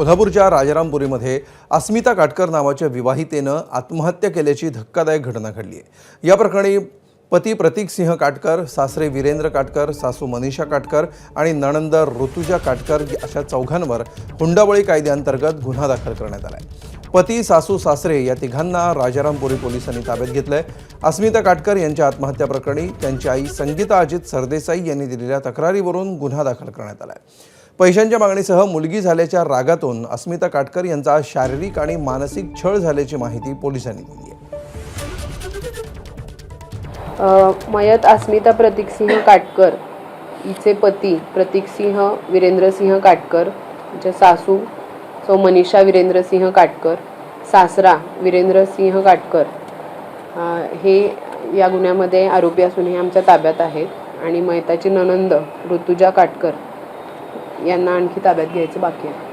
कोल्हापूरच्या राजारामपुरीमध्ये अस्मिता काटकर नावाच्या विवाहितेनं आत्महत्या केल्याची धक्कादायक घटना घडली आहे। या प्रकरणी पती प्रतीक सिंह काटकर, सासरे वीरेंद्र काटकर, सासू मनीषा काटकर आणि नणंद ऋतुजा काटकर अशा चौघांवर हुंडाबळी कायद्याअंतर्गत गुन्हा दाखल करण्यात आला आहे। पती, सासू, सासरे या तिघांना राजारामपुरी पोलिसांनी ताब्यात घेतलंय। अस्मिता काटकर यांच्या आत्महत्या प्रकरणी त्यांची आई संगीता अजित सरदेसाई यांनी दिलेल्या तक्रारीवरून गुन्हा दाखल करण्यात आला आहे। पैशांच्या मागणीसह मुलगी झाल्याच्या रागातून अस्मिता काटकर यांचा शारीरिक आणि मानसिक छळ झाल्याची माहिती पोलिसांनी दिली आहे। मयत अस्मिता प्रतीक सिंह काटकर हिचे पती प्रतीक सिंह वीरेंद्र सिंह काटकर, हिचे सासू सौ मनीषा वीरेंद्र सिंह काटकर, सासरा वीरेंद्र सिंह काटकर हे या गुन्ह्यामध्ये आरोपी असून हे आमच्या ताब्यात आहेत आणि मयताची नणंद ऋतुजा काटकर यांना आणखी ताब्यात घ्यायचं बाकी आहे।